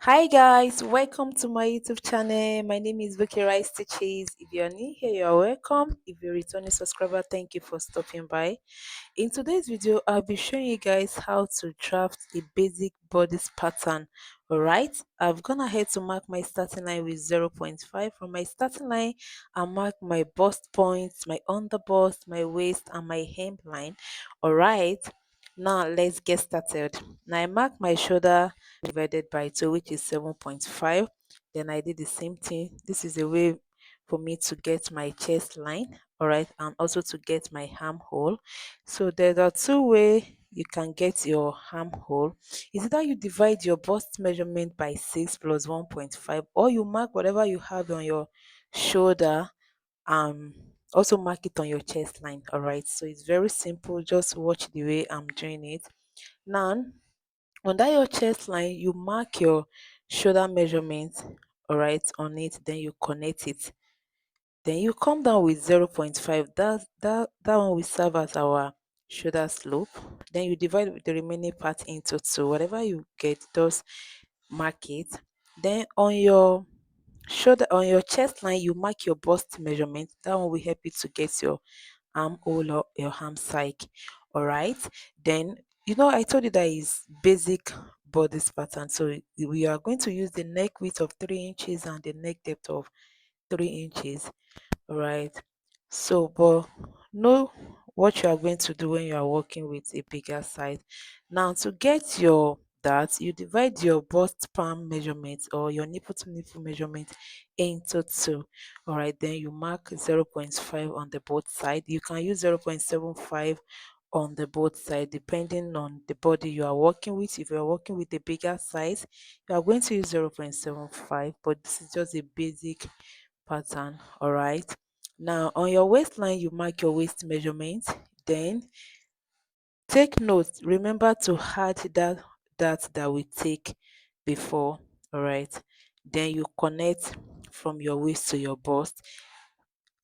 Hi guys, welcome to my YouTube channel. My name is Vicky Rice Teaches. If you're new here, you're welcome. If you're a returning subscriber, thank you for stopping by. In today's video, I'll be showing you guys how to draft a basic bodice pattern. Alright, I've gone ahead to mark my starting line with zero point 0.5. From my starting line, I mark my bust points, my underbust, my waist, and my hemline. Alright, now let's get started. Now I mark my shoulder divided by 2, which is 7.5. Then I did the same thing. This is a way for me to get my chest line, all right, and also to get my armhole. So there are two ways you can get your armhole. Is either you divide your bust measurement by 6 plus 1.5, or you mark whatever you have on your shoulder, um also mark it on your chest line. All right, so it's very simple. Just watch the way I'm doing it. Now under your chest line, you mark your shoulder measurement, all right, on it, then you connect it. Then you come down with zero point 0.5. That one will serve as our shoulder slope. Then you divide the remaining part into two. Whatever you get, just mark it. Then on your shoulder, on your chest line, you mark your bust measurement. That one will help you to get your armhole or your arm side. All right. Then I told you that is basic bodice pattern. So we are going to use the neck width of 3 inches and the neck depth of 3 inches. All right. So, but know what you are going to do when you are working with a bigger size. Now, to get your that, you divide your bust palm measurement or your nipple to nipple measurement into two. All right. Then you mark zero point 0.5 on the both side. You can use 0.75 on the both side depending on the body you are working with. If you are working with a bigger size, you are going to use 0.75, but this is just a basic pattern. All right, now on your waistline you mark your waist measurement. Then take note, remember to add that we take before. All right, then you connect from your waist to your bust.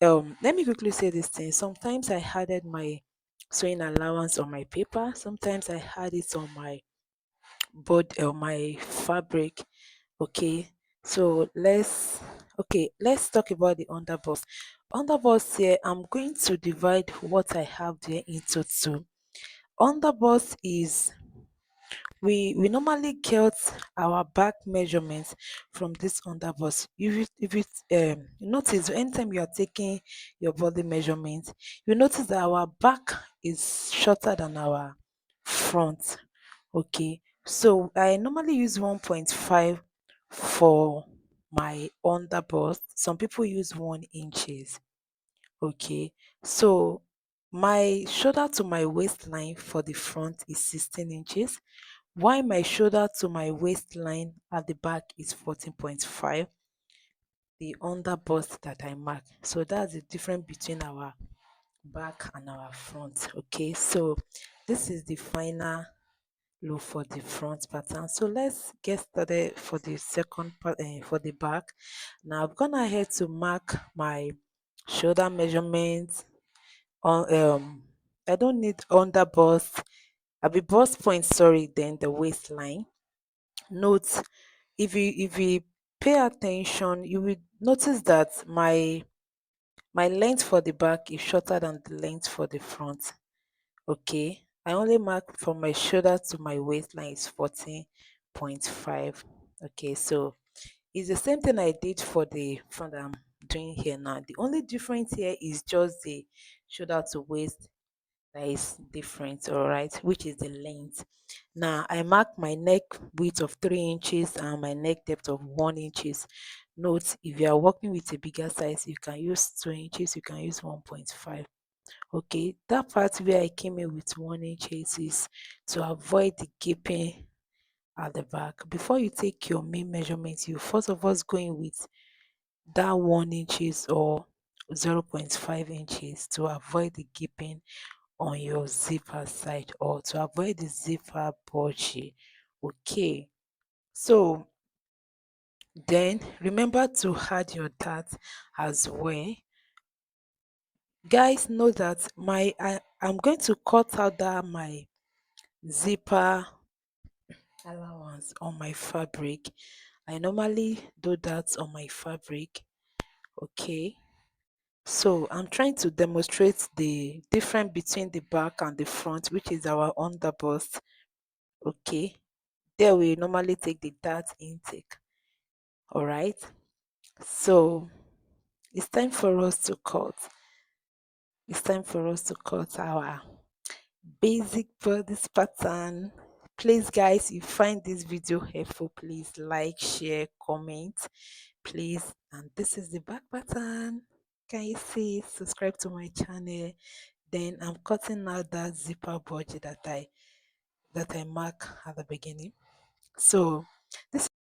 Let me quickly say this thing. Sometimes I added my sewing allowance on my paper, sometimes I had it on my board or my fabric. Okay, so let's talk about the underbust. Underbust here, I'm going to divide what I have there into two. Underbust is, we normally get our back measurements from this underbust. You notice anytime you are taking your body measurement, you notice that our back is shorter than our front. Okay, so I normally use 1.5 for my underbust. Some people use 1 inches. Okay, so my shoulder to my waistline for the front is 16 inches, while my shoulder to my waistline at the back is 14.5. The underbust that I mark. So that's the difference between our back and our front. Okay, so this is the final look for the front pattern. So let's get started for the second part, for the back. Now I've gone ahead to mark my shoulder measurement on I don't need under bust. I'll be bust point, sorry, then the waistline. Note, if you pay attention, you will notice that my length for the back is shorter than the length for the front. Okay, I only mark from my shoulder to my waistline is 14.5. Okay, so it's the same thing I did for the front I'm doing here now. The only difference here is just the shoulder to waist that is different, all right, which is the length. Now I mark my neck width of 3 inches and my neck depth of 1 inches. Note, if you are working with a bigger size, you can use 2 inches, you can use 1.5. Okay, that part where I came in with 1 inches is to avoid the gaping at the back. Before you take your main measurement, you first of all go in with that 1 inches or 0.5 inches to avoid the gaping on your zipper side or to avoid the zipper bulge. Okay, so then remember to add your dart as well. Guys, know that I'm going to cut out that my zipper allowance on my fabric. I normally do that on my fabric. Okay, so I'm trying to demonstrate the difference between the back and the front, which is our underbust. Okay, there we normally take the dart intake. All right, so it's time for us to cut. It's time for us to cut our basic bodice pattern. Please guys, if you find this video helpful, please like, share, comment, please. And this is the back pattern. Can you see it? Subscribe to my channel. Then I'm cutting out that zipper budget that I mark at the beginning. So this